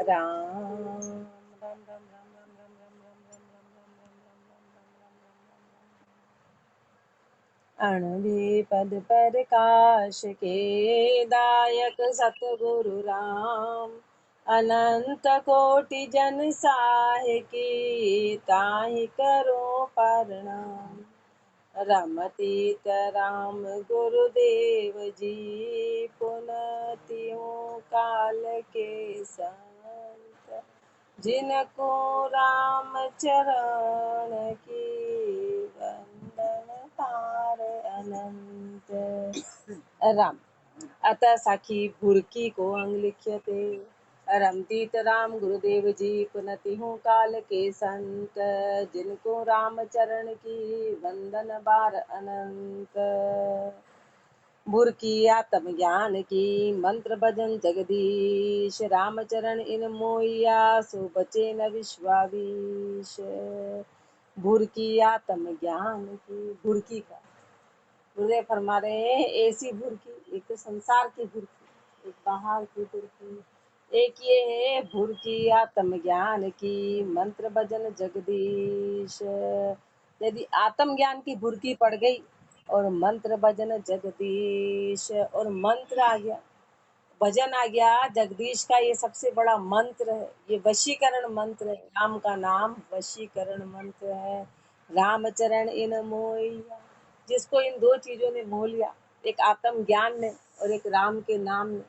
राम राम राम राम राम राम राम राम राम राम राम राम राम अणभि पद प्रकाश के दायक सतगुरु राम अनंत कोटि जन साहि की ताहि करो प्रणाम। रमतीत राम गुरुदेव जी पुनतियों काल के संत जिनको राम चरण की वंदन पार अनंत। राम अतः साखी भुरकी को अंग लिख्यते रमतीत राम गुरुदेव जी पुनति हूँ काल के संत जिनको राम चरण की वंदन बार अनंत। भुरकी आत्म ज्ञान की मंत्र भजन जगदीश रामचरण इन मोहिया सो बचे न विश्वावीश। भुरकी आत्म ज्ञान की भुरकी का गुरुदेव फरमा रहे हैं ऐसी भुरकी, एक तो संसार की भुरकी, एक बाहर की भुरकी, एक ये है भुरकी आत्म ज्ञान की मंत्र भजन जगदीश। यदि आत्म ज्ञान की भुरकी पड़ गई और मंत्र भजन जगदीश और मंत्र आ गया, भजन आ गया जगदीश का, ये सबसे बड़ा मंत्र है, ये वशीकरण मंत्र है। राम का नाम वशीकरण मंत्र है। रामचरण इन मोहिया, जिसको इन दो चीजों ने मोह लिया, एक आत्म ज्ञान ने और एक राम के नाम ने,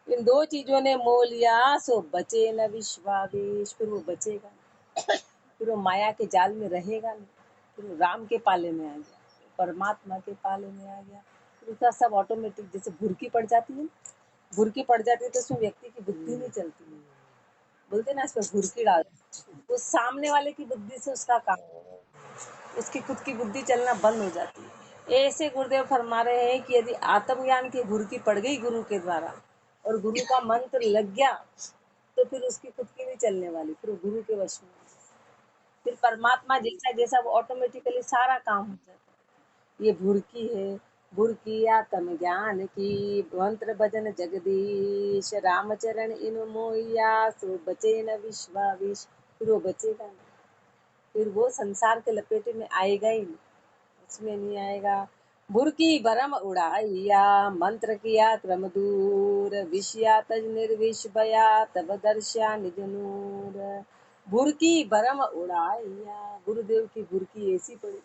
इन दो चीजों ने मोह लिया सो बचे न विश्वावेश। फिर वो बचेगा, फिर वो माया के जाल में रहेगा नहीं, फिर वो राम के पाले में आ गया, परमात्मा के पाले में आ गया। फिर उसका सब ऑटोमेटिक, जैसे भुरकी पड़ जाती है, भुरकी पड़ जाती है तो उसमें व्यक्ति की बुद्धि नहीं चलती है, बोलते ना इस पर भुरकी डाल, वो सामने वाले की बुद्धि से उसका काम, उसकी खुद की बुद्धि चलना बंद हो जाती है। ऐसे गुरुदेव फरमा रहे हैं कि यदि आत्मज्ञान की भुरकी पड़ गई गुरु के द्वारा और गुरु का मंत्र लग गया तो फिर उसकी खुद की नहीं चलने वाली, फिर गुरु के वश में, फिर परमात्मा जैसा जैसा वो ऑटोमेटिकली सारा काम हो जाता है। ये भुरकी है, भुरकी आत्म ज्ञान की मंत्र भजन जगदीश रामचरण इन मोहिया सो बचे न विश्वाविश। फिर वो बचेगा नहीं, फिर वो संसार के लपेटे में आएगा ही नहीं, उसमें नहीं आएगा। भुरकी भरम उड़ाइया मंत्र किया क्रम दूर विषया तज निर्विष भया तब दर्शा निज नूर। भुरकी भरम उड़ाइया, गुरुदेव की भुरकी ऐसी पड़ी,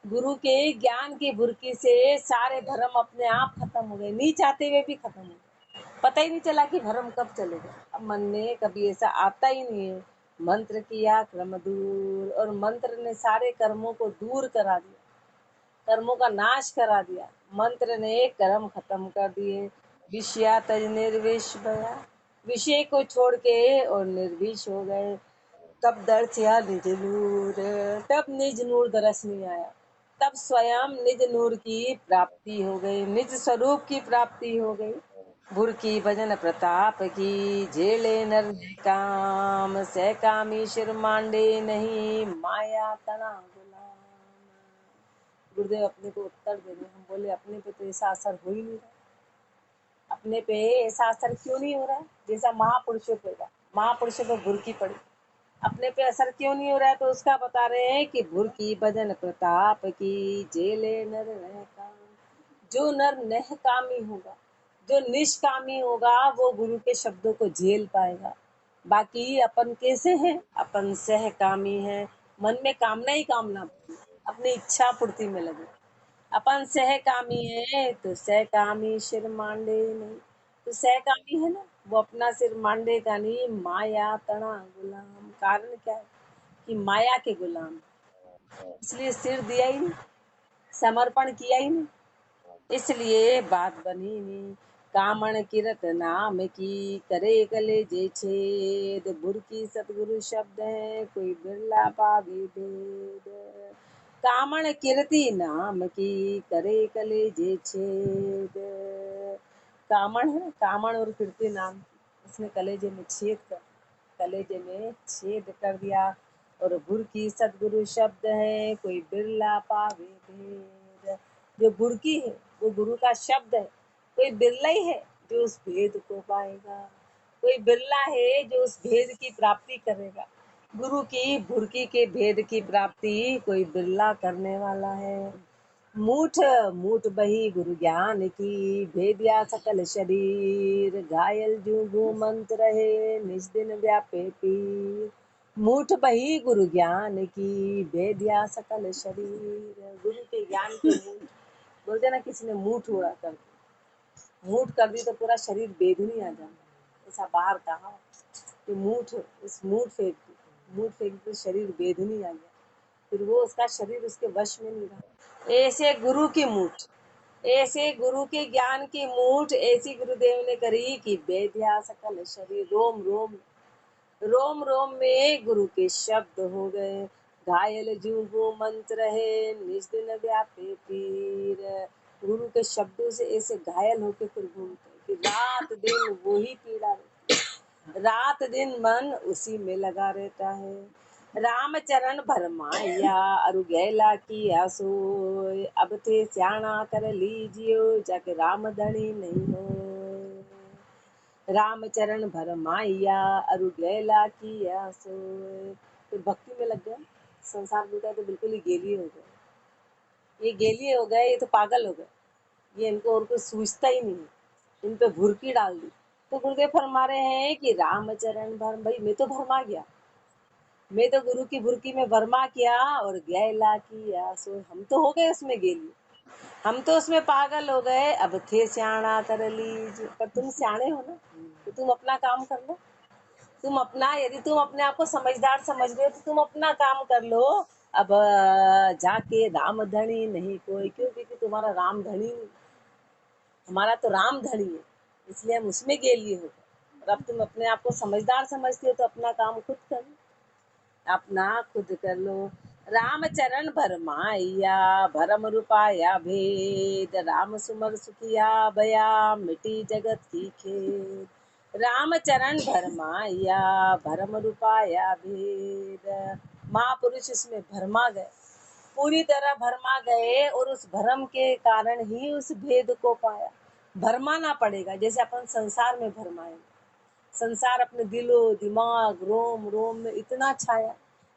गुरु के ज्ञान की भुरकी से सारे भरम अपने आप खत्म हो गए, नहीं चाहते हुए भी खत्म हो गए, पता ही नहीं चला कि भरम कब चले गए। अब मन में कभी ऐसा आता ही नहीं है। मंत्र किया क्रम दूर, और मंत्र ने सारे कर्मों को दूर करा दिया, कर्मों का नाश करा दिया, मंत्र ने कर्म खत्म कर दिए। विषया तज निर्विष भया, विषय को छोड़ के और निर्विष हो गए। तब दर्शया निज नूर, तब निज नूर दरस नहीं आया, तब स्वयं निज नूर की प्राप्ति हो गई, निज स्वरूप की प्राप्ति हो गई। भुरकी भजन प्रताप की झेले नर काम, सह कामी शिर मांडे नहीं माया तना गुलाम। गुरुदेव अपने को उत्तर दे रहे, हम बोले अपने पे तो ऐसा असर हो ही नहीं रहा, अपने पे ऐसा असर क्यों नहीं हो रहा जैसा महापुरुषों पे हुआ। महापुरुषों पे भुरकी पड़ी, अपने पे असर क्यों नहीं हो रहा है, तो उसका बता रहे हैं कि भुरकी भजन प्रताप की जेले नर नह काम। जो नर नह कामी होगा, जो निष्कामी होगा, वो गुरु के शब्दों को झेल पाएगा। बाकी अपन कैसे हैं, अपन सहकामी है, मन में कामना ही कामना, अपनी इच्छा पूर्ति में लगे। अपन सहकामी है तो सहकामी सिर मांडे नहीं, तो सहकामी है ना, वो अपना सिर मांडे का नहीं, माया तना गुलाम। कारण क्या है कि माया के गुलाम, इसलिए सिर दिया ही नहीं, समर्पण किया ही नहीं, इसलिए बात बनी नहीं। कामण किरत नाम की करे गले जे छेद, भुरकी सतगुरु शब्द है कोई बिरला पावे वेद। कामण कीर्ति नाम की करे कले जे छेद, कामण है, कामण और कीर्ति नाम, इसने कलेजे में छेद कर, कलेजे में छेद कर दिया। और भुरकी सतगुरु शब्द है कोई बिरला पावे भेद, जो भुरकी है वो गुरु का शब्द है, कोई बिरला ही है जो उस भेद को पाएगा। कोई बिरला है जो उस भेद की प्राप्ति करेगा। गुरु की भुरकी के भेद की प्राप्ति कोई बिरला करने वाला है। मूठ मूठ बही गुरु ज्ञान की, भेदिया सकल शरीर, घायल जू घूमंत रहे निज दिन व्यापे पीर। मूठ बही गुरु ज्ञान की, भेदिया सकल शरीर। गुरु के ज्ञान के मूठ बोलते ना, किसी ने मूठ उड़ा कर मूठ कर दी तो पूरा शरीर बेधुनी आ जाता। ऐसा बाहर कहा कि मूठ, इस मूठ फेंक दी, मूठ फेंक दी तो शरीर बेधुनी आ गया, फिर वो उसका शरीर उसके वश में नहीं रहा। ऐसे गुरु की मूठ, ऐसे गुरु के ज्ञान की मूठ ऐसी गुरुदेव ने करी कि बेध्या सकल शरीर, रोम रोम रोम रोम में गुरु के शब्द हो गए। घायल जूहू मंत्र है निज दिन व्यापे पीर। गुरु के शब्दों से ऐसे घायल होके फिर घूमते कि रात दिन वही पीड़ा रहती है, रात दिन मन उसी में लगा रहता है। राम चरण भरमाया अरु गैला की आसोय, अब थे स्याणा कर लीजियो जाके राम धनी नहीं हो। राम चरण भरमाया अरु गैला की आसोय, तो भक्ति में लग गया। संसार बोलता है तो बिल्कुल ही गेलिए हो गए, ये गेलिए हो गए, ये तो पागल हो गए, ये इनको और कुछ सूझता ही नहीं, इन पे भुरकी डाल दी। तो गुरुदेव फरमा रहे हैं कि रामचरण भर, भाई मैं तो भरमा गया, मैं तो गुरु की भुरकी में भरमा किया और गैला किया सो, हम तो हो गए उसमें गेली, हम तो उसमें पागल हो गए। अब थे स्याणा कर लीजिए, पर तुम स्याणे हो ना, तो तुम अपना काम कर लो, तुम अपना, यदि तुम अपने आप को समझदार समझ रहे हो तो तुम अपना काम कर लो। अब जाके राम धनी नहीं कोई, क्यों? क्योंकि तुम्हारा राम धनी नहीं, हमारा तो राम धनी है, इसलिए हम उसमें गेलिए हो गए। और अब तुम अपने आप को समझदार समझते हो तो अपना काम खुद कर लो, अपना खुद कर लो। राम चरण भरमाया भरम रूपाया भेद, राम सुमर सुखिया भया मिटी जगत की खेद। राम चरण भरमाया भरम रूपाया भेद, महापुरुष इसमें भरमा गए, पूरी तरह भरमा गए और उस भरम के कारण ही उस भेद को पाया। भरमाना पड़ेगा, जैसे अपन संसार में भरमाए, संसार अपने दिलो दिमाग रोम रोम में इतना छाया,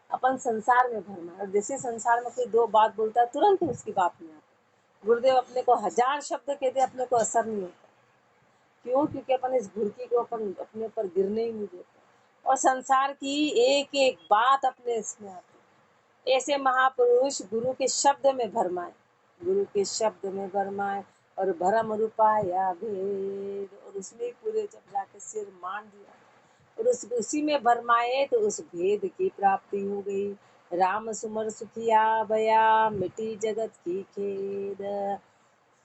अपन संसार में भरमा, और जैसे संसार में कोई दो बात बोलता है तुरंत उसकी बात में आता। गुरुदेव अपने को हजार शब्द कहते, अपने को असर नहीं होता, क्यों? क्योंकि अपन इस भुरकी को अपन अपने ऊपर गिरने ही नहीं देते, और संसार की एक एक बात अपने इसमें आती। ऐसे महापुरुष गुरु के शब्द में भरमाए, गुरु के शब्द में भरमाए और भरम रूपाया भेद, और उसमें पूरे जब जाके सिर मान दिया और उसी में भरमाए तो उस भेद की प्राप्ति हो गई। राम सुमर सुखिया भया मिटी जगत की खेद।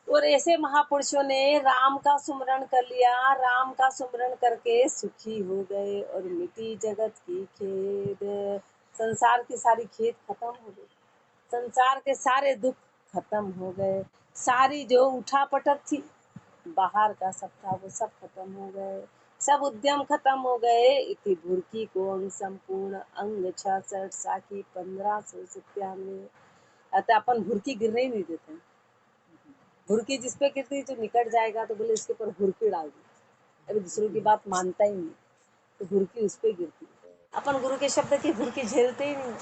और ऐसे महापुरुषों ने राम का सुमरण कर लिया, राम का सुमरण करके सुखी हो गए और मिटी जगत की खेद। संसार की सारी खेद खत्म हो गई, संसार के सारे दुख खत्म हो गए, सारी जो उठा पटक थी बाहर का सब था वो सब खत्म हो गए, सब उद्यम खत्म हो गए। इति भुरकी को अंग संपूर्ण अंग 66 साखी 1597। अतः अपन भुरकी गिरने ही नहीं देते हैं। भुरकी जिस पे गिरती जो निकट जाएगा तो बोले इसके ऊपर भुरकी डाल दी, अभी दूसरों की बात मानता ही नहीं तो भुरकी उस पे गिरती। अपन गुरु के शब्द की भुरकी झेलते ही नहीं,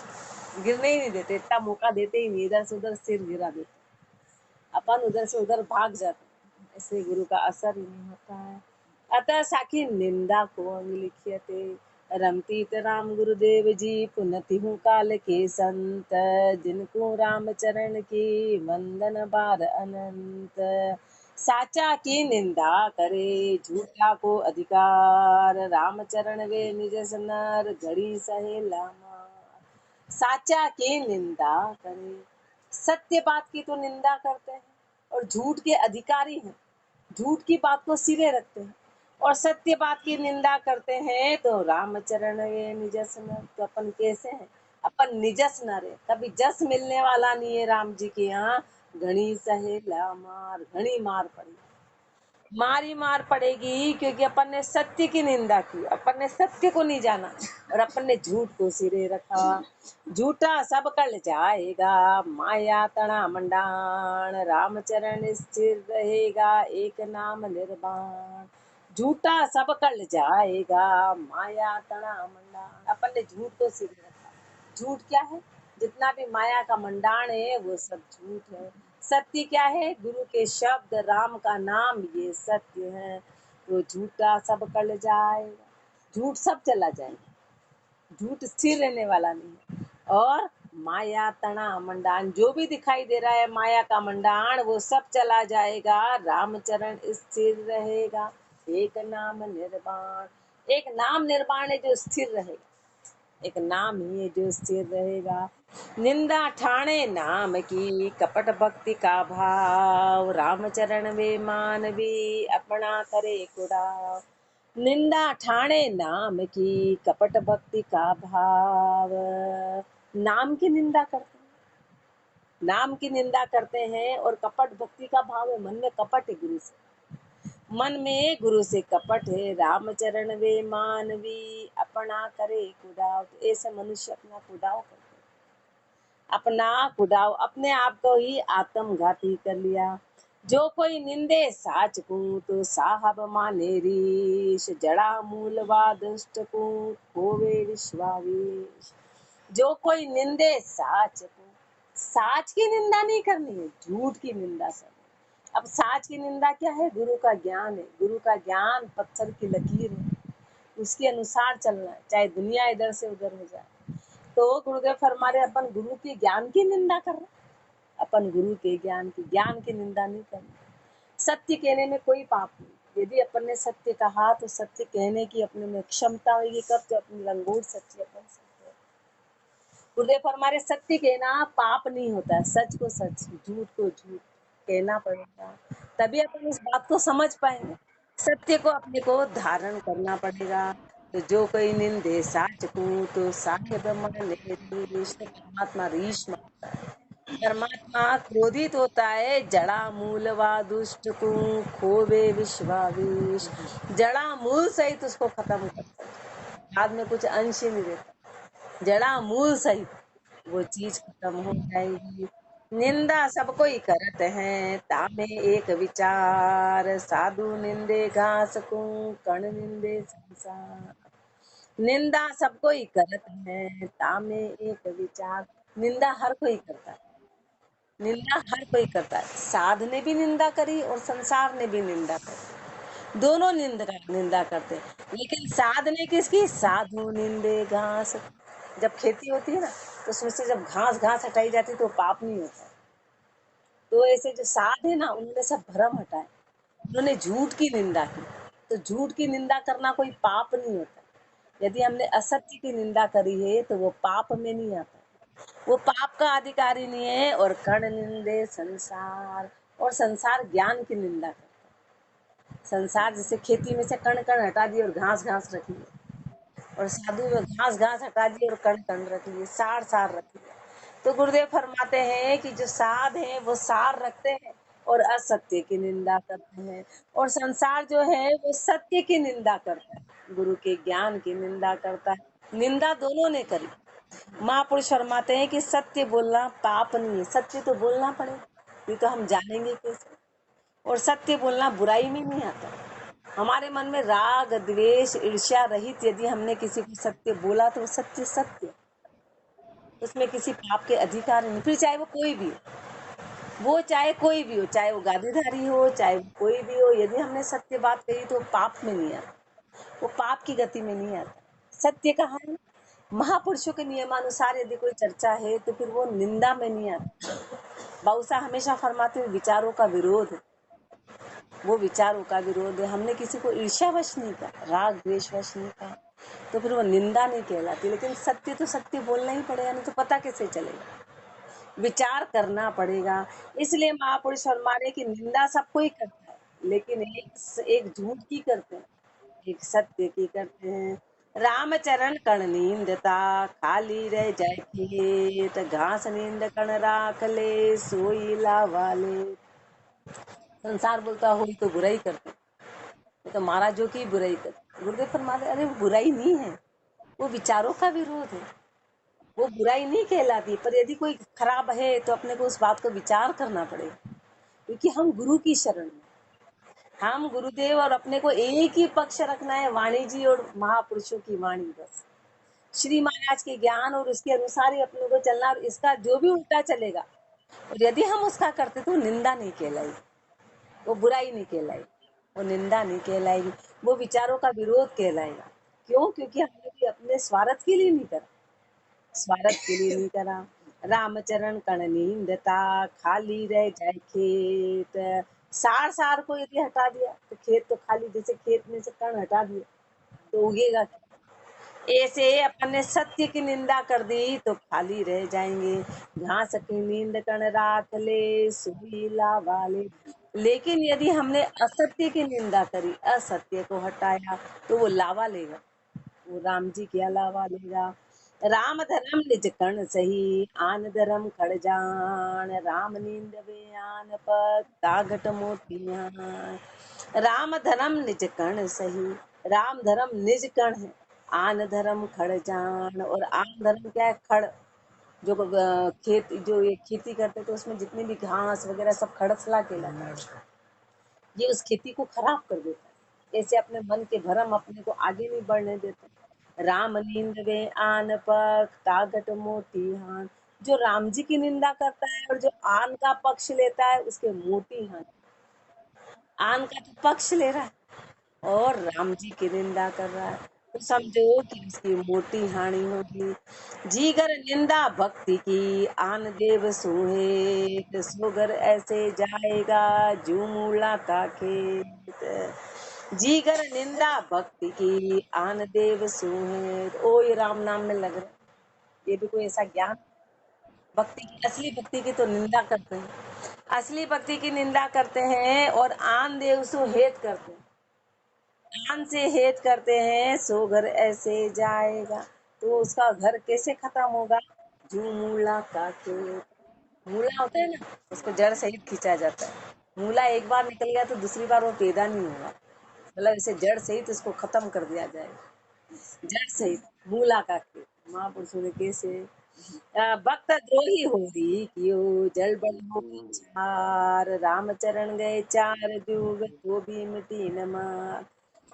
गिरने ही नहीं देते, इतना मौका देते ही नहीं, इधर से उधर सिर गिरा देते, अपन उधर से उधर भाग जाते, ऐसे गुरु का असर नहीं होता है। अतः साखी निंदा को अंग लिखियते, रमतीत राम गुरुदेव जी पुनति हूँ काल के संत, जिनको राम चरण की वंदन बार अनंत। साचा की निंदा करे झूठा को अधिकार, राम चरण वे निज नर घड़ी सहे लामार। साचा की निंदा करे, सत्य बात की तो निंदा करते हैं और झूठ के अधिकारी हैं, झूठ की बात को सिरे रखते हैं और सत्य बात की निंदा करते हैं। तो रामचरण ये निजस नर, तो अपन कैसे हैं? अपन निजस नर है, कभी जस मिलने वाला नहीं है राम जी के यहाँ। घनी सहेला मार, घनी मार पड़ी, मारी मार पड़ेगी, क्योंकि अपन ने सत्य की निंदा की, अपन ने सत्य को नहीं जाना और अपन ने झूठ को सिरे रखा। झूठा सब कल जाएगा माया तना मंडान, रामचरण स्थिर रहेगा एक नाम निर्वाण। झूठा सब कल जाएगा, माया तना मंडा। अपन ने झूठ तो सीख रखा। झूठ क्या है? जितना भी माया का मंडाण है वो सब झूठ है। सत्य क्या है? गुरु के शब्द, राम का नाम, ये सत्य है। तो झूठा सब कल जाएगा, झूठ सब चला जाएगा, झूठ स्थिर रहने वाला नहीं है। और माया तना मंडान, जो भी दिखाई दे रहा है माया का मंडान, वो सब चला जाएगा, रामचरण स्थिर रहेगा। एक नाम निर्वाण, एक नाम निर्वाण है जो स्थिर रहेगा, एक नाम ही है जो स्थिर रहेगा। निंदा ठाणे नाम की, कपट भक्ति का भाव, रामचरण वे मानवी, अपना करे कुड़ाव। निंदा ठाणे नाम की, कपट भक्ति का भाव। नाम की निंदा करते हैं, नाम की निंदा करते हैं, और कपट भक्ति का भाव है, मन में कपट है गुरु से, मन में गुरु से कपट है। रामचरण वे मानवी, अपना करे कुदाव। तो ऐसे मनुष्य अपना कुदाव करते, अपना कुदाव, अपने आप को ही आत्मघाती कर लिया। जो कोई निंदे साच को, तो साहब माने रीश, जड़ा मूल वा दुष्ट को, होवे विश्वावेश। जो कोई निंदे साच को, साच की निंदा नहीं करनी है, झूठ की निंदा करनी। अब साच की निंदा क्या है? गुरु का ज्ञान है, गुरु का ज्ञान पत्थर की लकीर है, उसके अनुसार चलना है, चाहे दुनिया इधर से उधर हो जाए। तो गुरुदेव फरमा रहे, अपन गुरु के ज्ञान की निंदा कर रहे, अपन गुरु के ज्ञान की निंदा नहीं करनी। सत्य कहने में कोई पाप नहीं, यदि अपन ने सत्य कहा तो सत्य कहने की अपने में क्षमता होगी, कब? तो अपनी लंगोट सच्ची अपन सत्य। गुरुदेव फरमा रहे, सत्य कहना पाप नहीं होता है, सच को सच, झूठ को झूठ कहना पड़ेगा, तभी अपन इस बात को समझ पाएंगे। सत्य को अपने को धारण करना पड़ेगा। तो जो कोई निंदे साच को, तो साहेब माने रीश। तो परमात्मा रीश मानता है, परमात्मा क्रोधित होता है, जड़ा मूल वा दुष्ट को, खोवे विश्वावेश। जड़ा मूल सहित उसको खत्म करता है, बाद में कुछ अंश ही नहीं रहता, जड़ा मूल सहित वो चीज खत्म हो जाएगी। निंदा सब कोई करत है, तामे एक विचार, साधु निंदे घास को, कण निंदे संसार। निंदा सब कोई करत है, तामे एक विचार। निंदा हर कोई करता है, निंदा हर कोई करता है, साध ने भी निंदा करी और संसार ने भी निंदा करी, दोनों निंदा करते हैं। लेकिन साध ने किसकी? साधु निंदे घास। जब खेती होती है ना, तो उसमें से जब घास घास हटाई जाती है तो पाप नहीं होता। तो ऐसे जो साध है ना, उन्होंने सब भ्रम हटाए, उन्होंने झूठ की निंदा की। तो झूठ की निंदा करना कोई पाप नहीं होता। यदि हमने असत्य की निंदा करी है तो वो पाप में नहीं आता, वो पाप का अधिकारी नहीं है। और कण निंदे संसार, और संसार ज्ञान की निंदा करता है। संसार जैसे खेती में से कण कण हटा दिए और घास घास रख लिए, और साधु में घास घास हटा दिए और कण कण रख लिए, सार सार रख लिए। तो गुरुदेव फरमाते हैं कि जो साध हैं वो सार रखते हैं और असत्य की निंदा करते हैं, और संसार जो है वो सत्य की निंदा करता है, गुरु के ज्ञान की निंदा करता है। निंदा दोनों ने करी। महापुरुष फरमाते हैं कि सत्य बोलना पाप नहीं है, सत्य तो बोलना पड़ेगा, नहीं तो हम जानेंगे कैसे। और सत्य बोलना बुराई में नहीं आता। हमारे मन में राग द्वेष ईर्ष्या रहित यदि हमने किसी को सत्य बोला तो सत्य सत्य, उसमें किसी पाप के अधिकार नहीं। फिर चाहे वो कोई भी हो, वो चाहे कोई भी हो, चाहे वो गादीधारी हो, चाहे वो कोई भी हो, यदि हमने सत्य बात कही तो पाप में नहीं आता, वो पाप की गति में नहीं आता। सत्य कहाँ है? महापुरुषों के नियमानुसार यदि कोई चर्चा है तो फिर वो निंदा में नहीं आता। बाबूसा हमेशा फरमाते हैं विचारों का विरोध है, वो विचारों का विरोध है। हमने किसी को ईर्ष्यावश नहीं कहा, राग द्वेषवश नहीं कहा, तो फिर वो निंदा नहीं कहलाती। लेकिन सत्य तो सत्य बोलना ही पड़ेगा, नहीं तो पता कैसे चलेगा, विचार करना पड़ेगा। इसलिए महापुरुष फरमा रहे कि निंदा सबको ही करता है, लेकिन एक झूठ की करते हैं, एक सत्य की करते हैं। रामचरण कण नींदता, खाली रह जाए खेत, घास नींद कण राख ले, सोई लावाले। संसार बोलता हो तो बुराई करते, तो महाराज जो की बुराई करते। गुरुदेव फरमाते अरे वो बुराई नहीं है, वो विचारों का विरोध है, वो बुराई नहीं कहलाती। पर यदि कोई खराब है तो अपने को उस बात को विचार करना पड़ेगा, क्योंकि हम गुरु की शरण में, हम गुरुदेव और अपने को एक ही पक्ष रखना है, वाणी जी और महापुरुषों की वाणी बस। श्री महाराज के ज्ञान और उसके अनुसार ही अपने को चलना, और इसका जो भी उल्टा चलेगा और यदि हम उसका करते तो निंदा नहीं कहलाएगी, वो बुराई नहीं कहलाएगी, वो निंदा नहीं कहलाएगी, वो विचारों का विरोध कहलाएगा। क्यों? क्योंकि हमने भी अपने स्वार्थ के लिए नहीं करा, स्वार्थ के लिए नहीं करा। रामचरण कण नींदता, खाली रह जाए खेत। सार सार को यदि हटा दिया तो खेत तो खाली, जैसे खेत में से कण हटा दिया तो उगेगा क्या? ऐसे अपन ने सत्य की निंदा कर दी तो खाली रह जाएंगे। घास की नींद कण राख ले, सुरीला वाले। लेकिन यदि हमने असत्य की निंदा करी, असत्य को हटाया, तो वो लावा लेगा, वो राम जी क्या लावा लेगा। राम धर्म निज कण सही, आन धर्म खड़ जान। राम नींद वे आन पर, तागट मोतियान। राम धर्म निज कण सही, राम धर्म निज कण है, आन धर्म खड़ जान। और आन धर्म क्या है? खड़, जो खेत, जो ये खेती करते तो उसमें जितनी भी घास वगैरह सब खड़सला कहलाता है, ये उस खेती को खराब कर देता है। ऐसे अपने मन के भरम अपने को आगे नहीं बढ़ने देते। राम नींद वे आन पर, तागट मोती हान। जो राम जी की निंदा करता है और जो आन का पक्ष लेता है, उसके मोती हान। आन का तो पक्ष ले रहा है और राम जी की निंदा कर रहा है, तो समझो कि उसकी मोटी हानि होगी। जीगर निंदा भक्ति की, आन देव सोहे। सोगर ऐसे जाएगा, जू मूला का खेत। जीगर निंदा भक्ति की, आन देव सोहे। ओ ये राम नाम में लग रहा है, ये भी कोई ऐसा ज्ञान? भक्ति की, असली भक्ति की तो निंदा करते हैं, असली भक्ति की निंदा करते हैं और आन देव सो हेत करते हैं। आन से हेत करते हैं, सो घर ऐसे जाएगा, तो उसका घर कैसे खत्म होगा? जू मूला का खेत। मूला होता है ना, उसको जड़ सहित खींचा जाता है। मूला एक बार निकल गया तो दूसरी बार वो पैदा नहीं होगा, मतलब इसे जड़ सहित इसको खत्म कर दिया जाएगा। जड़ सहित मूला का खेत, महापुरुषों ने कैसे भक्त द्रोही होरी कियो, जल बल हो चार। रामचरण गए चार जुग, तो भी मिटी न मार।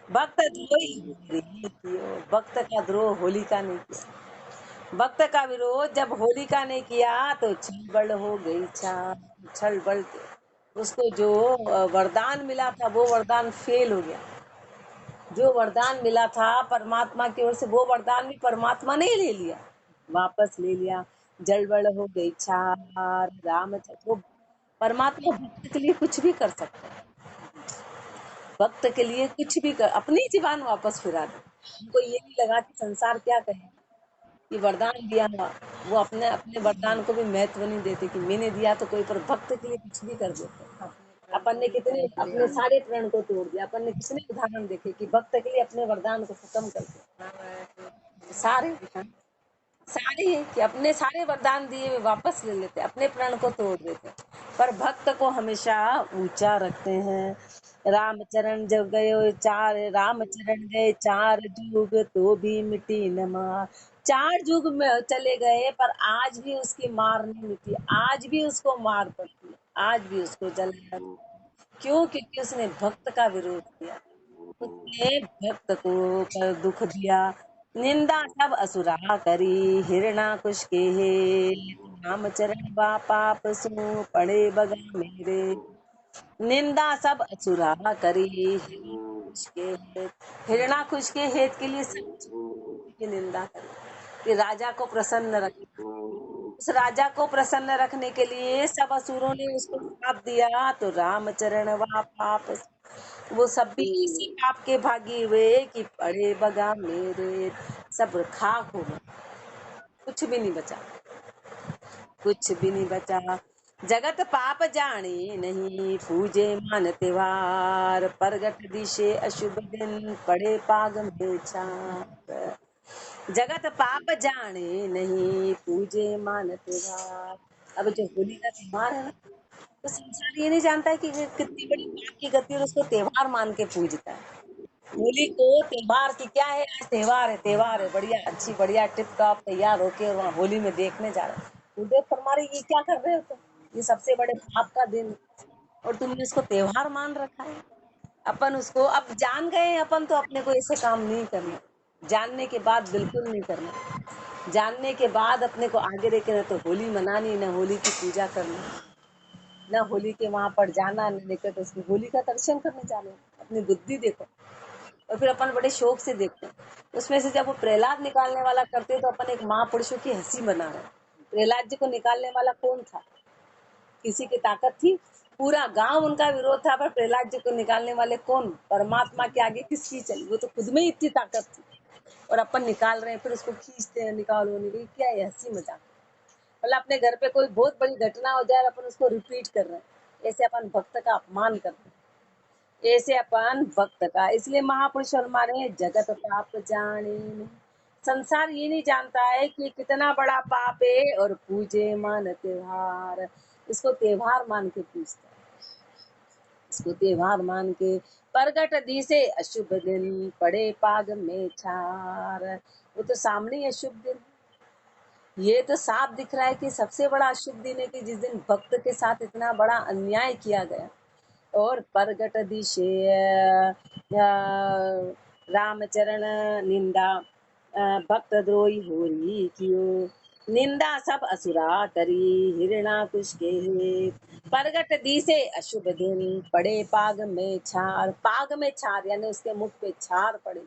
भक्त द्रोही होरी कियो, भक्त का द्रोह होलिका ने किया। भक्त का विरोध जब होलिका ने किया तो छल बल हो गई चार। छल बल, उसको जो वरदान मिला था वो वरदान फेल हो गया। जो वरदान मिला था परमात्मा की ओर से, वो वरदान भी परमात्मा ने ही ले लिया, वापस ले लिया। जलबल हो गई छार। राम वो परमात्मा भक्त के लिए कुछ भी कर सकता है, भक्त के लिए कुछ भी कर, अपनी जीवान वापस फिरा दे। उनको ये नहीं लगा कि संसार क्या कहे, कि वरदान दिया हुआ, वो अपने अपने वरदान को भी महत्व नहीं देते कि मैंने दिया तो कोई, पर भक्त के लिए कुछ भी कर देते। अपन ने कितने अपने सारे प्रण को तोड़ दिया, अपन ने कितने उदाहरण देखे कि भक्त के लिए अपने वरदान को खत्म कर दिया। सारे सारे है कि अपने सारे वरदान दिए वे वापस ले लेते, अपने प्रण को तोड़ देते, पर भक्त को हमेशा ऊंचा रखते हैं। रामचरण जब गए चार, रामचरण गए चार जुग, तो भी मिटी न मार। चार युग में चले गए पर आज भी उसकी मार नहीं मिटी, आज भी उसको मार पड़ती है, आज भी उसको जलाया। क्यों? क्योंकि उसने भक्त का विरोध किया, उसने भक्त को पर दुख दिया। निंदा सब असुरा करी, हिरणा कुश के हे। रामचरण बा पाप सु, पड़े बगा मेरे। निंदा सब असुरा करी, हिरणाकुश के हेत। हिरणाकुश के हेत के लिए सब की निंदा करी, कि राजा को प्रसन्न रखे। उस राजा को प्रसन्न रखने के लिए सब असुरों ने उसको श्राप दिया, तो रामचरण वा पाप, वो सब भी इसी पाप के भागी हुए कि पड़े बगा मेरे। सब खाक हो गए, कुछ भी नहीं बचा, कुछ भी नहीं बचा। जगत पाप जाने नहीं, पूजे मन त्योहार। प्रगट दिशे अशुभ दिन, पड़े पाग में छाप। जगत पाप जाने नहीं, पूजे मान त्योहार। अब जो होली का त्योहार है ना, तो संसार ये नहीं जानता है कि कितनी बड़ी पाप की गति, और उसको त्योहार मान के पूजता है। होली को त्योहार की क्या है, आज त्योहार है, त्योहार है, बढ़िया अच्छी बढ़िया टिप टॉप तैयार होके और वहाँ होली में देखने जा रहे हैं। गुरुदेव फरमा रहे ये क्या कर रहे हो तुम, ये सबसे बड़े पाप का दिन, और तुमने इसको त्योहार मान रखा है। अपन उसको अब जान गए हैं अपन, तो अपने को ऐसे काम नहीं करना। जानने के बाद बिल्कुल नहीं करना। जानने के बाद अपने को आगे देखे, ना तो होली मनानी, ना होली की पूजा करना, ना होली के वहां पर जाना, न लेकर तो उसकी होली का दर्शन करने जाना। अपनी बुद्धि देखो। और फिर अपन बड़े शौक से देखते हैं, उसमें से जब वो प्रहलाद निकालने वाला करते तो अपन एक महापुरुषों की हंसी बना रहे हैं। प्रहलाद जी को निकालने वाला कौन था? किसी की ताकत थी? पूरा गांव उनका विरोध था, पर प्रहलाद जी को निकालने वाले कौन? परमात्मा के आगे किसकी चली? वो तो खुद में ही इतनी ताकत थी। और अपन निकाल रहे हैं, फिर उसको खींचते हैं, निकालो निकल, क्या है हंसी मजाक। मतलब अपने घर पे कोई बहुत बड़ी घटना हो जाए, अपन उसको रिपीट कर रहे हैं, ऐसे अपन भक्त का अपमान कर रहे हैं, ऐसे अपन भक्त का। इसलिए महापुरुष हमारे जगत पाप जाने नहीं। संसार ये नहीं जानता है कि कितना बड़ा पाप है, और पूजे मान त्योहार, इसको त्योहार मान के पूजता है, इसको त्योहार मान के। प्रगट दी से अशुभ दिन, पड़े पाग में छार। वो तो सामने ही अशुभ दिन, ये तो साफ दिख रहा है कि सबसे बड़ा अशुभ दिन है, कि जिस दिन भक्त के साथ इतना बड़ा अन्याय किया गया। और प्रगट दिशे रामचरण निंदा, भक्त द्रोही होरी कियो, निंदा सब असुरा करी, हिरणा कुश के प्रगट दी से अशुभ दिन, पड़े पाग में छार। पाग में छार यानी उसके मुख पे छार पड़े,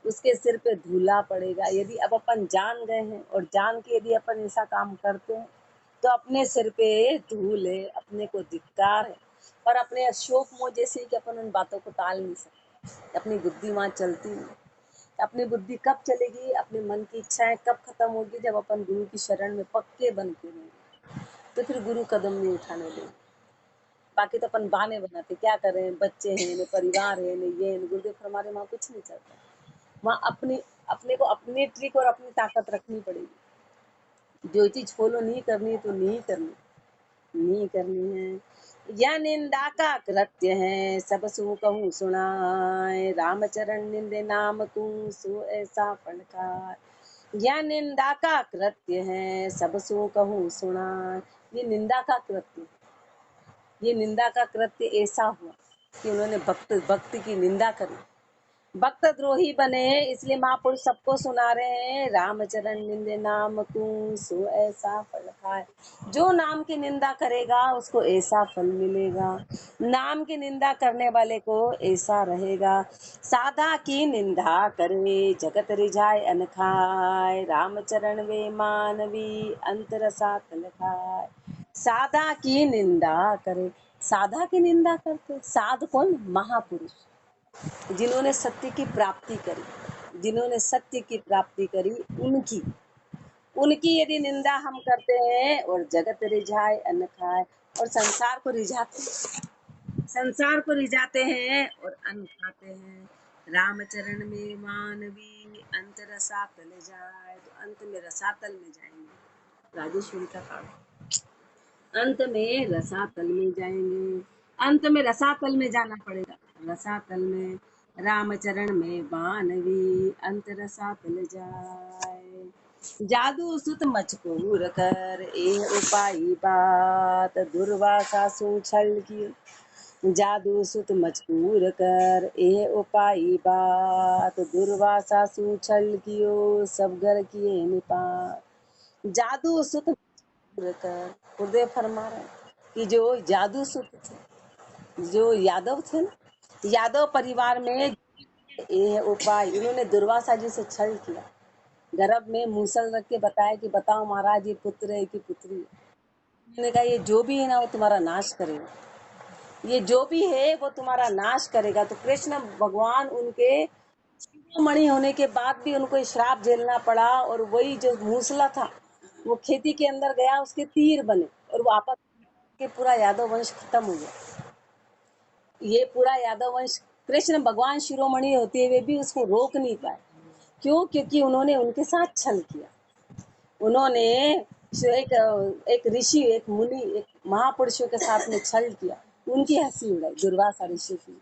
उसके सिर पे धूला पड़ेगा। यदि अब अपन जान गए हैं, और जान के यदि अपन ऐसा काम करते हैं, तो अपने सिर पे धूल है, अपने को धिक्कार है। पर अपने शोक मोह जैसे ही कि अपन उन बातों को टाल नहीं सकते, अपनी बुद्धि वहां चलती नहीं। अपनी बुद्धि कब चलेगी, अपने मन की इच्छाएं कब खत्म होगी? जब अपन गुरु की शरण में पक्के बन के रहेंगे, तो फिर गुरु कदम नहीं उठाने देंगे। बाकी तो अपन बहाने बनाते, क्या करें, बच्चे हैं न, परिवार है न, ये न। गुरुदेव हमारे वहाँ कुछ नहीं चलता। वहाँ अपने को अपनी ट्रिक और अपनी ताकत रखनी पड़ेगी। जो चीज फॉलो नहीं करनी तो नहीं करनी, नहीं करनी है। यह निंदा का कृत्य है, सब सु कहूँ सुनाए, रामचरण निंदे नाम तू सो ऐसा फल खाए। यह निंदा का कृत्य है, सब सु कहूँ सुनाए। ये निंदा का कृत्य, ये निंदा का कृत्य ऐसा हुआ कि उन्होंने भक्ति की निंदा करी, भक्त द्रोही बने। इसलिए महापुरुष सबको सुना रहे हैं, रामचरण निंदे नाम तू सो ऐसा फल खाए। जो नाम की निंदा करेगा उसको ऐसा फल मिलेगा, नाम की निंदा करने वाले को ऐसा रहेगा। साधा की निंदा करे, जगत रिझाए अनखाए, रामचरण वे मानवी, अंत रसा तल खाए। साधा की निंदा करे, साधा की निंदा करते, साध कौन? महापुरुष, जिन्होंने सत्य की प्राप्ति करी, जिन्होंने सत्य की प्राप्ति करी, उनकी उनकी यदि निंदा हम करते हैं, और जगत रिझाए अन्न खाए, और संसार को रिझाते, संसार को रिझाते हैं और अन्न खाते हैं। रामचरण में मानवी, अंत रसातल जाए, तो अंत में रसातल में जाएंगे। राजेश्वरी का काल, अंत में रसातल में जाएंगे, अंत में रसातल में जाना पड़ेगा। रसातल में, रामचरण में बानवी, अंत रसातल जाए। जादू सुत मचकूर कर, ए उपाई बात, दुर्वासा सु छल की। जादू सुत मजबूर कर, ए उपाई बात, दुर्वासा सु छल कियो, सब घर किए निपात। जादू सुत मजबूर कर, गुरुदेव फरमा रहे हैं कि जो जादू सुत थे, जो यादव थे ना, यादव परिवार में ये उपाय, इन्होंने दुर्वासा जी से छल किया। गर्भ में मूसल रख के बताया कि बताओ महाराज, ये पुत्र है कि पुत्री है? उन्होंने कहा ये जो भी है ना, वो तुम्हारा नाश करेगा, ये जो भी है वो तुम्हारा नाश करेगा। तो कृष्ण भगवान उनके मणि होने के बाद भी उनको श्राप झेलना पड़ा, और वही जो मूसला था वो खेती के अंदर गया, उसके तीर बने, और वापस के पूरा यादव वंश खत्म हो गया। ये पूरा यादव वंश, कृष्ण भगवान शिरोमणि होते हुए भी उसको रोक नहीं पाए। क्यों? क्योंकि उन्होंने उनके साथ छल किया। उन्होंने एक ऋषि, एक मुनि, एक महापुरुषों के साथ में छल किया, उनकी हंसी उड़ाई। दुर्वासा ऋषि की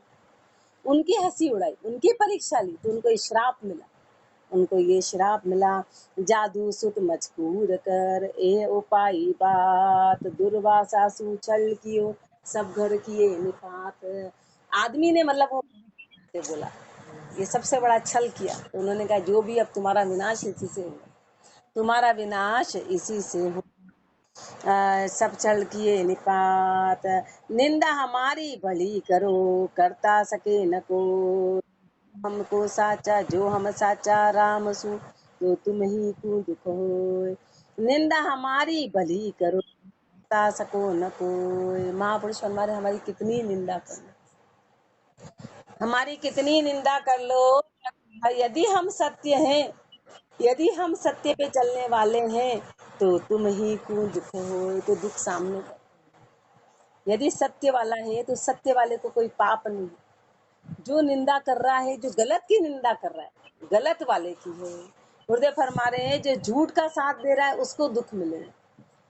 उनकी हंसी उड़ाई, उनकी परीक्षा ली, तो उनको श्राप मिला। उनको ये श्राप मिला, जादू सुत मजकूर कर, ए उपाई बात, दुर्वासा सु छल कियो, सब घर किए निपात। आदमी ने मतलब वो से बोला, ये सबसे बड़ा छल किया। तो उन्होंने कहा जो भी, अब तुम्हारा विनाश इसी से होगा, तुम्हारा विनाश इसी से हो। सब छल किए निपात, निंदा हमारी भली करो, करता सके न को। हमको साचा जो हम साचा राम सु, तो तुम ही को दुख होय। निंदा हमारी भली करो, करता सको न कोई। महापुरुष हमारे, हमारी कितनी निंदा कर लो, हमारी कितनी निंदा कर लो, यदि हम सत्य हैं, यदि हम सत्य पे चलने वाले हैं, तो तुम ही को दुख हो। तो दुख सामने, यदि सत्य वाला है तो सत्य वाले को कोई पाप नहीं। जो निंदा कर रहा है, जो गलत की निंदा कर रहा है, गलत वाले की है। गुरुदेव फरमा रहे हैं, जो झूठ का साथ दे रहा है उसको दुख मिलेगा,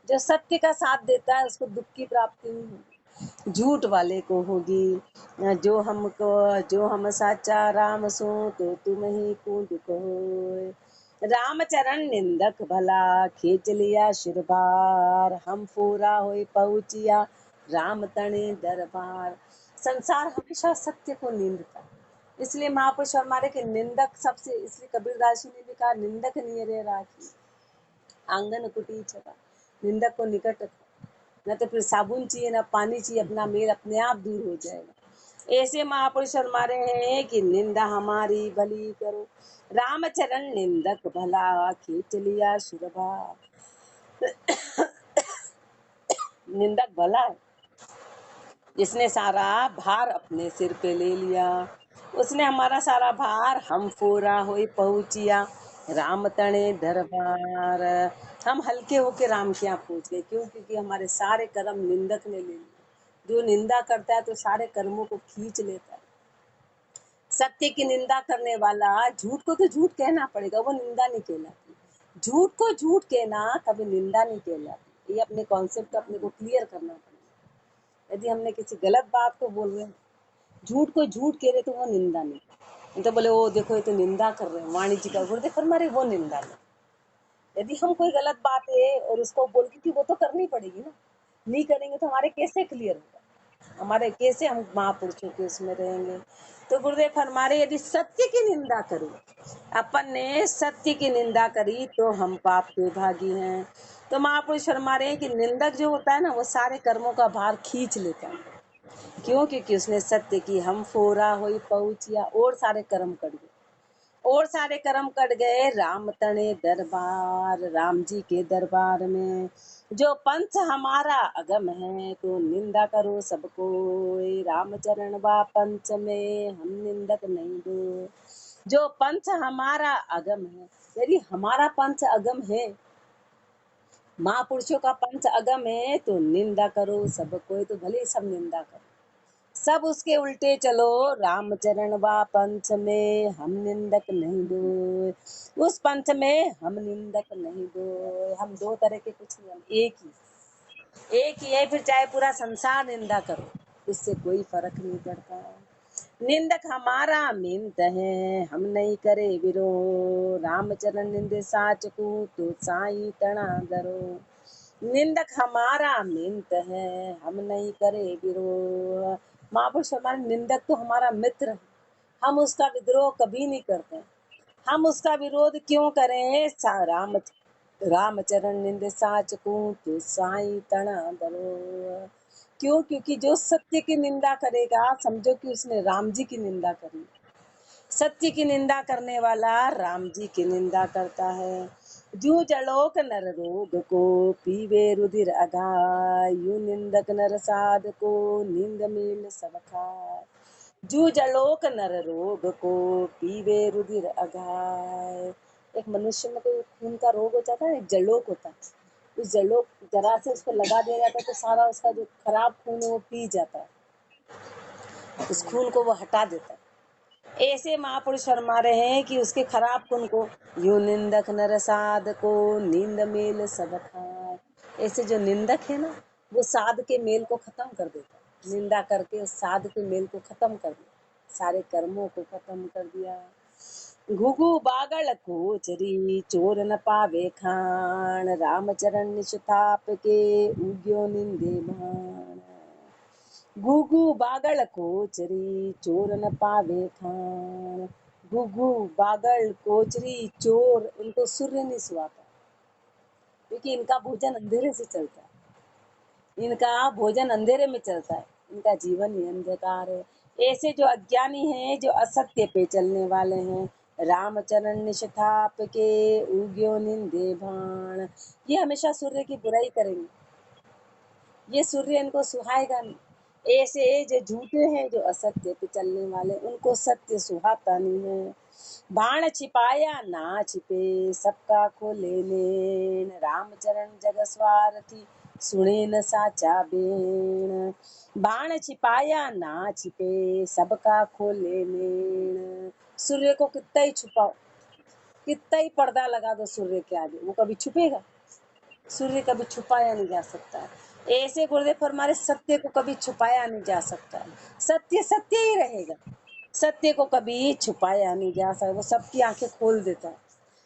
जो सत्य का साथ देता है उसको दुख की प्राप्ति नहीं होगी, झूठ वाले को होगी। जो हम साचा राम सो, तो तुम ही को दुख होय। रामचरण निंदक भला, खींच लिया शिरबार, हम पूरा होई पहुंचिया, राम तणे दरबार। संसार हमेशा सत्य को निंदता, इसलिए महापुरुष हमारे के निंदक सबसे, इसलिए कबीरदास जी ने भी कहा, निंदक नियरे राखी, आंगन कुटी छपा। निंदक को निकट रखो, न तो फिर साबुन चाहिए न पानी चाहिए, अपना मेल अपने आप दूर हो जाएगा। ऐसे महापुरुष हमारे हैं कि निंदा हमारी भली करो, रामचरण निंदक भला, खींच लिया शिरभा। निंदक भला है, जिसने सारा भार अपने सिर पे ले लिया, उसने हमारा सारा भार हम फोरा होई पहुंचिया, राम तणे दरबार। हम हल्के होके राम के यहाँ पहुंच गए, क्यों? क्योंकि हमारे सारे कर्म निंदक ने ले लिए। जो निंदा करता है तो सारे कर्मों को खींच लेता है। सत्य की निंदा करने वाला, झूठ को तो झूठ कहना पड़ेगा, वो निंदा नहीं कहलाती। झूठ को झूठ कहना कभी निंदा नहीं कहलाती। ये अपने कॉन्सेप्ट अपने को क्लियर करना पड़ेगा। यदि हमने किसी गलत बात को बोल रहे हैं, झूठ को झूठ कह रहे, तो वो निंदा नहीं। तो बोले ओ देखो ये तो निंदा कर रहे हैं, वाणिज्य का गुरुदेव फरमा रहे, वो निंदा नहीं। यदि हम कोई गलत बात है और उसको बोल, क्योंकि वो तो करनी पड़ेगी ना, नहीं करेंगे तो हमारे कैसे क्लियर होगा, हमारे कैसे हम महापुरुषों के उसमें रहेंगे। तो गुरुदेव फरमा रहे, यदि सत्य की निंदा करो, अपन ने सत्य की निंदा करी तो हम पाप के भागी हैं। तो महापुरुष फरमा रहे हैं कि निंदक जो होता है ना, वो सारे कर्मों का भार खींच लेता है। क्यों? क्योंकि उसने सत्य की हम फोरा होई पहुंचिया, और सारे कर्म कर गए, और सारे कर्म कट गए, राम तणे दरबार, राम जी के दरबार में। जो पंथ हमारा अगम है, तो निंदा करो सबको, रामचरण वा पंच में हम निंदक नहीं दो। जो पंथ हमारा अगम है, यदि हमारा पंथ अगम है, महापुरुषों का पंथ अगम है, तो निंदा करो सबको, तो भले सब निंदा करो, सब उसके उल्टे चलो, रामचरण वा पंथ में हम निंदक नहीं दो। उस पंथ में हम निंदक नहीं दो। हम दो तरह के कुछ नहीं, हम एक ही है। फिर चाहे पूरा संसार निंदा करो, इससे कोई फर्क नहीं पड़ता। निंदक हमारा मिंत है, हम नहीं करे विरो, रामचरण निंदे साच को, तो साई तना दरो। निंदक हमारा मिंत है, हम नहीं करे विरोह। महापुरुष हमारे निंदक तो हमारा मित्र है, हम उसका विद्रोह कभी नहीं करते। हम उसका विरोध क्यों करें? रामचरण निंदे साच को, तो साई तना दरो। क्यों? क्योंकि जो सत्य की निंदा करेगा, समझो कि उसने राम जी की निंदा करी। सत्य की निंदा करने वाला राम जी की निंदा करता है। जू जलोक नर रोग को, पीवे रुधिर अगाय, यू निंदक नर साध को, नींद मील सब खाय। जू जलोक नर रोग को, पीवे रुधिर अगाय। एक मनुष्य में कोई खून का रोग हो जाता है, एक जलोक होता है। उस जलोक जरा से उसको लगा दिया जाता है, तो सारा उसका जो खराब खून है वो पी जाता है, उस खून को वो हटा देता है। ऐसे महापुरुष फरमा रहे हैं कि उसके खराब खून को, यू निंदक नर साध को, नींद मेल सब खाय। ऐसे जो निंदक है ना, वो साध के मेल को खत्म कर देता, निंदा करके उस साध के मेल को खत्म कर दिया, सारे कर्मों को खत्म कर दिया। घुघु बागल कोचरी, चोर न पावे खान, रामचरण निशताप के, उग्यो निंदे मान। घुघु बागड़ कोचरी चोर न पावे खान। घुघु बागड़ कोचरी चोर, इनको सूर्य नहीं सुहाता, क्योंकि इनका भोजन अंधेरे से चलता है। इनका भोजन अंधेरे में चलता है, इनका जीवन ही अंधकार है। ऐसे जो अज्ञानी हैं, जो असत्य पे चलने वाले हैं, रामचरण निष्ठाप के उग्यो निंदे भाण, ये हमेशा सूर्य की बुराई करेंगे, ये सूर्य इनको सुहाएगा नहीं। ऐसे जो झूठे हैं, जो असत्य पे चलने वाले, उनको सत्य सुहाता नहीं है। बाण छिपाया ना छिपे सबका खोले नेन, रामचरण जग स्वारथी सुने न साचा बेन। बाण छिपाया ना छिपे सबका खोले नेन, सूर्य को कितना ही छुपाओ, कितना ही पर्दा लगा दो सूर्य के आगे, वो कभी छुपेगा? सूर्य कभी छुपाया नहीं जा सकता है। ऐसे गुरुदेव फरमाए, सत्य को कभी छुपाया नहीं जा सकता है, सत्य सत्य ही रहेगा, सत्य को कभी छुपाया नहीं जा सकता। वो सबकी आंखें खोल देता है,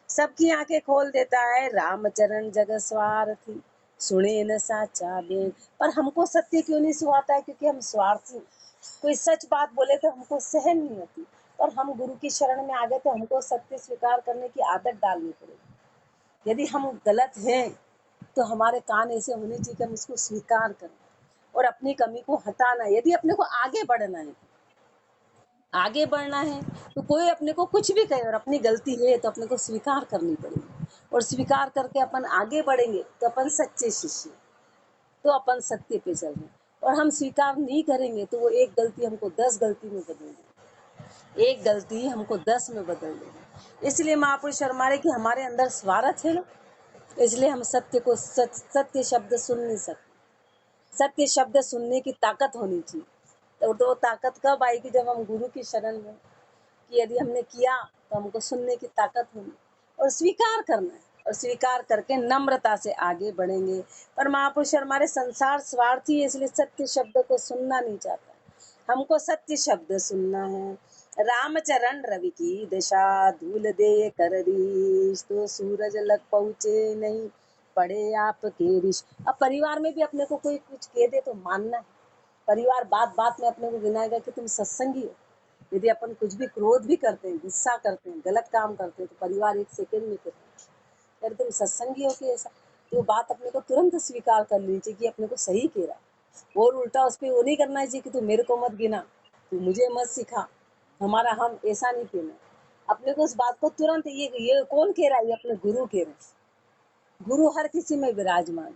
सबकी आंखें खोल देता है। रामचरण जग स्वार्थी सुने न साचा बेन। पर हमको सत्य क्यों नहीं सुहाता है? क्योंकि हम स्वार्थी। कोई सच बात बोले तो हमको सहन नहीं होती, और हम गुरु की शरण में आ गए तो हमको सत्य स्वीकार करने की आदत डालनी पड़ेगी। यदि हम गलत हैं तो हमारे कान ऐसे होने चाहिए कि हम उसको स्वीकार करें और अपनी कमी को हटाना। यदि अपने को आगे बढ़ना है, आगे बढ़ना है, तो कोई अपने को कुछ भी कहे और अपनी गलती है तो अपने को स्वीकार करनी पड़ेगी, और स्वीकार करके अपन आगे बढ़ेंगे तो अपन सच्चे शिष्य, तो अपन सत्य पे चल रहे हैं। और हम स्वीकार नहीं करेंगे तो वो एक गलती हमको 10 गलती में बदल देगी, एक गलती हमको 10 में बदल देगी। इसलिए महापुरुष फरमा रहे कि हमारे अंदर स्वार्थ है ना, इसलिए हम सत्य को सत्य शब्द सुन नहीं सकते। सत्य शब्द सुनने की ताकत होनी चाहिए। तो वो ताकत कब आएगी? जब हम गुरु की शरण में, कि यदि हमने किया तो हमको सुनने की ताकत होनी और स्वीकार करना है, और स्वीकार करके नम्रता से आगे बढ़ेंगे। पर महापुरुष हमारे संसार स्वार्थी है, इसलिए सत्य शब्द को सुनना नहीं चाहता। हमको सत्य शब्द सुनना है। रामचरण रवि की दशा धूल दे कर रीश, तो सूरज लग पहुँचे नहीं पड़े आपके रिश। अब परिवार में भी अपने को कोई कुछ कह दे तो मानना है। परिवार बात बात में अपने को गिनाएगा कि तुम सत्संगी हो। यदि अपन कुछ भी क्रोध भी करते हैं, गुस्सा करते हैं, गलत काम करते हैं, तो परिवार एक सेकंड में कहते हैं अरे तुम सत्संगी हो कि ऐसा, तो बात अपने को तुरंत स्वीकार कर लीजिए चाहिए कि अपने को सही कह रहा है। और उल्टा उस पर वो नहीं करना चाहिए कि तू मेरे को मत गिना, तू मुझे मत सिखा, हमारा हम ऐसा नहीं कहना। अपने को उस बात को तुरंत, ये कौन कह रहा है? ये अपने गुरु कह रहे हैं। गुरु हर किसी में विराजमान,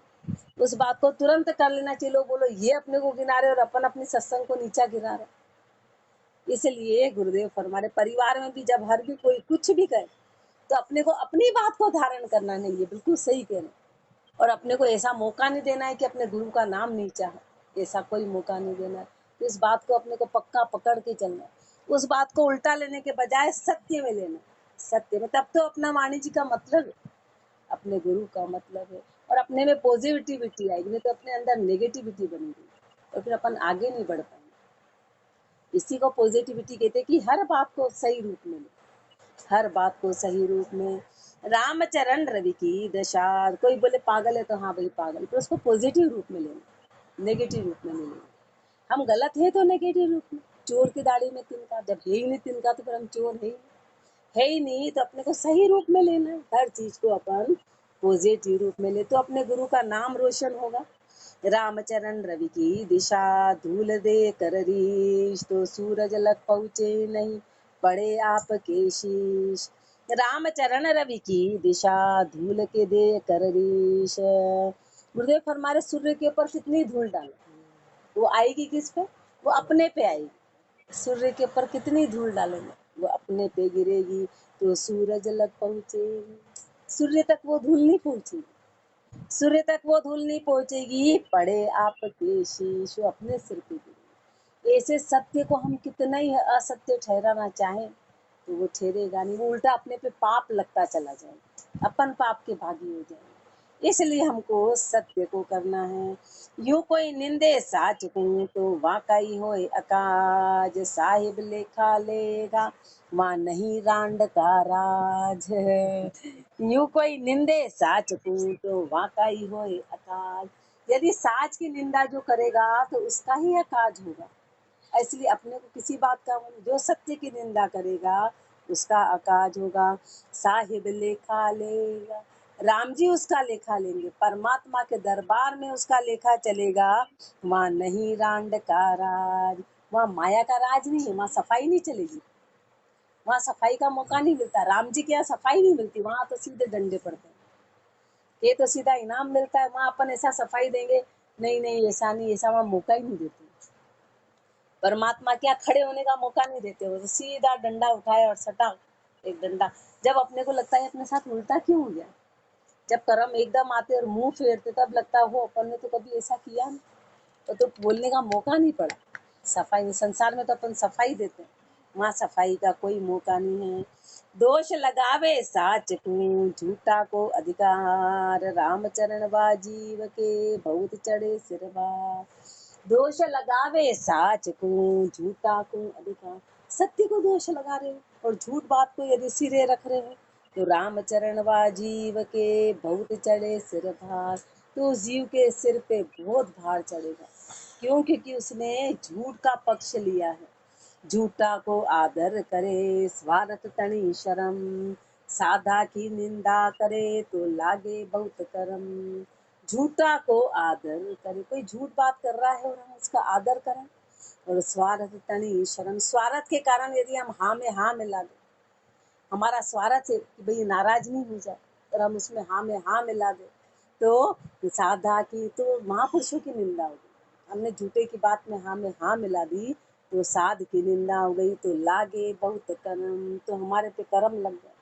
उस बात को तुरंत कर लेना चाहिए। लोग बोलो ये अपने को गिना रहे और अपन अपनी सत्संग को नीचा गिरा रहे। इसलिए गुरुदेव फरमाए परिवार में भी जब हर भी कोई कुछ भी कहे तो अपने को अपनी बात को धारण करना नहीं है, बिल्कुल सही कहना। और अपने को ऐसा मौका नहीं देना है कि अपने गुरु का नाम नीचा है, ऐसा कोई मौका नहीं देना है। तो इस बात को अपने को पक्का पकड़ के चलना है। उस बात को उल्टा लेने के बजाय सत्य में लेना, सत्य में, तब तो अपना वाणी जी का मतलब है, अपने गुरु का मतलब है। और अपने में पॉजिटिविटी आएगी, नहीं तो अपने अंदर नेगेटिविटी बनेगी और फिर अपन आगे नहीं बढ़ पाएंगे। इसी को पॉजिटिविटी कहते हैं कि हर बात को सही रूप में लो, हर बात को सही रूप में। रामचरण रवि की दशा, कोई बोले पागल है तो हाँ भाई पागल, पर उसको पॉजिटिव रूप में लेना, नेगेटिव रूप में नहीं लेना। हम गलत है तो नेगेटिव रूप में, चोर की दाढ़ी में तिनका, जब है ही नहीं तिनका तो फिर हम चोर है ही नहीं, तो अपने को सही रूप में लेना है। हर चीज को अपन पॉजिटिव रूप में ले तो अपने गुरु का नाम रोशन होगा। रामचरण रवि की दिशा धूल दे कर रीश, तो सूरज लग पहुँचे नहीं पड़े आपके शीश। रामचरण रवि की दिशा धूल के दे कर रीश। गुरुदेव फरमारे सूर्य के ऊपर कितनी धूल डालो, वो आएगी किस पे? वो अपने पे आएगी। सूर्य के ऊपर कितनी धूल डालेंगे, वो अपने पे गिरेगी तो सूरज लग पहुँचेगी। सूर्य तक वो धूल नहीं पहुँचेगी, सूर्य तक वो धूल नहीं पहुंचेगी पड़े आपके शीश, वो अपने सिर पे गिरेगी। ऐसे सत्य को हम कितना ही असत्य ठहराना चाहें तो वो ठहरेगा नहीं, वो उल्टा अपने पे पाप लगता चला जाएगा, अपन पाप के भागी हो जाएंगे। इसलिए हमको सत्य को करना है। यूं कोई निंदे साच को तो वाकई होए अकाज, साहिब लेखा लेगा वहाँ नहीं रांड का राज। यूं कोई निंदे साच को तो वाकई होए अकाज, यदि साज की निंदा जो करेगा तो उसका ही अकाज होगा। इसलिए अपने को किसी बात का जो सत्य की निंदा करेगा उसका अकाज होगा। साहिब लेखा लेगा, राम जी उसका लेखा लेंगे। परमात्मा के दरबार में उसका लेखा चलेगा। वहाँ नहीं रांड का राज, वहाँ माया का राज नहीं है, वहाँ सफाई नहीं चलेगी, वहाँ सफाई का मौका नहीं मिलता। राम जी के यहाँ सफाई नहीं मिलती, वहाँ तो सीधे डंडे पड़ते हैं। ये तो सीधा इनाम मिलता है, वहाँ अपन ऐसा सफाई देंगे, नहीं नहीं ऐसा नहीं, ऐसा वहाँ मौका ही नहीं देते। परमात्मा क्या खड़े होने का मौका नहीं देते, वो तो सीधा डंडा उठाए और सटा एक डंडा। जब अपने को लगता है अपने साथ उल्टा क्यों हो गया, जब कर्म एकदम आते और मुंह फेरते तब लगता हो अपन ने तो कभी ऐसा किया नहीं, तो बोलने का मौका नहीं पड़ा। सफाई संसार में तो अपन सफाई देते हैं, वहाँ सफाई का कोई मौका नहीं है। दोष लगावे साच को, झूठा को अधिकार, रामचरण जीव के बहुत चढ़े सिरवा। दोष लगावे साच को, झूठा को अधिकार, सत्य को दोष लगा रहे हो और झूठ बात को यदि सिरे रख रहे हो तो रामचरण जीव के बहुत चढ़े सिर भार, तो उस जीव के सिर पे बहुत भार चढ़ेगा। क्यों? क्योंकि उसने झूठ का पक्ष लिया है। झूठा को आदर करे, स्वार्थ तनी शर्म, साधा की निंदा करे तो लागे बहुत करम। झूठा को आदर करे, कोई झूठ बात कर रहा है और हम उसका आदर करें, और स्वार्थ तनी शर्म, स्वार्थ के कारण यदि हम हाँ में हाँ मिला दें, हमारा स्वार्थ है कि भाई नाराज नहीं हो जाए और हम उसमें हाँ में हाँ मिला दें, तो साधा की तो महापुरुषों की निंदा होगी। हमने झूठे की बात में हाँ मिला दी तो साध की निंदा हो गई, तो लागे बहुत कर्म, तो हमारे पे कर्म लग जाए,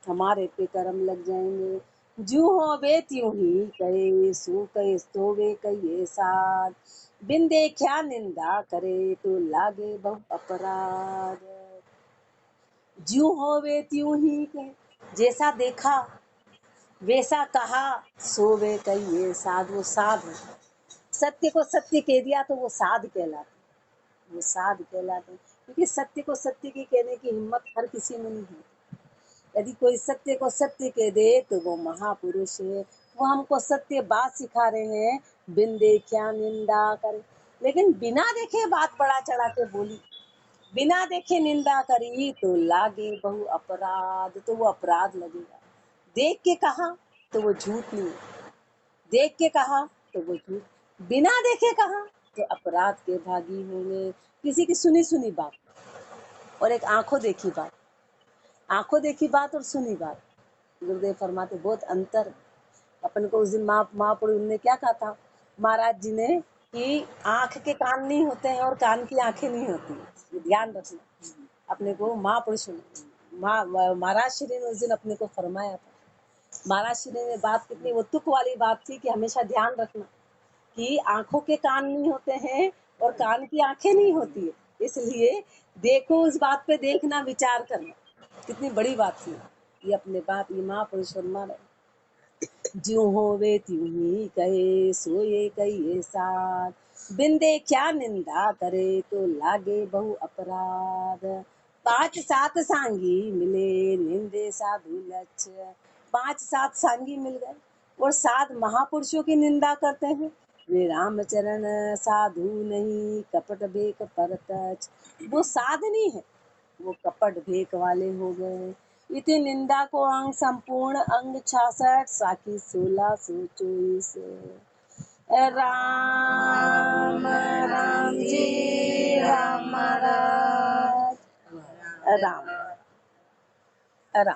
हमारे पे कर्म लग जाएंगे। जू हो वे त्यों ही कहे, सो कहे तो वे कहिए साध, बिन देखा निंदा करे तो लागे बहुत अपराध। ज्यों हो वे त्यों ही कहे, जैसा देखा वैसा कहा, सो वे कहिए साध, वो साध है। सत्य को सत्य कह दिया तो वो साध कहलाते, वो साध कहलाते, क्योंकि सत्य को सत्य की कहने की हिम्मत हर किसी में नहीं है। यदि कोई सत्य को सत्य कह दे तो वो महापुरुष है। वो हमको सत्य बात सिखा रहे हैं, बिन देखा निंदा करे, लेकिन बिना देखे बात बढ़ा चढ़ा के बोली, बिना देखे निंदा करी तो लागे बहु अपराध, तो वो अपराध लगेगा। देख के कहा तो वो झूठ नहीं, देख के कहा तो वो झूठ, बिना देखे कहा तो अपराध के भागी होंगे। किसी की सुनी सुनी बात और एक आंखों देखी बात, आंखों देखी बात और सुनी बात, गुरुदेव फरमाते बहुत अंतर है। अपन को उस दिन महापुरुष ने क्या कहा था महाराज जी ने, कि आंख के कान नहीं होते हैं और कान की आंखें नहीं होती, ये ध्यान रखना। अपने को महापुरुष महाराज श्री ने उस दिन अपने को फरमाया था। महाराज श्री ने बात कितनी वो तुक वाली बात थी कि हमेशा ध्यान रखना कि आंखों के कान नहीं होते हैं और कान की आंखें नहीं होती है, इसलिए देखो उस बात पे देखना, विचार करना, कितनी बड़ी बात थी ये। अपने बात ये महापुरुष फरमा रहे, ज्यों होवे त्यों ही कहे, सोए कहिए साथ, बिन देखा निंदा करे तो लागे बहु अपराध। पांच सात सांगी मिले, निंदे साधु लक्ष्य, पांच सात सांगी मिल गए और सात महापुरुषों की निंदा करते हैं। वे रामचरण साधु नहीं, कपट बेक परतच, वो साधनी है, वो कपट भेक वाले हो गए। इति निंदा को अंग संपूर्ण अंग 66 साकी 1624। राम राम जी राम महाराज राम राम।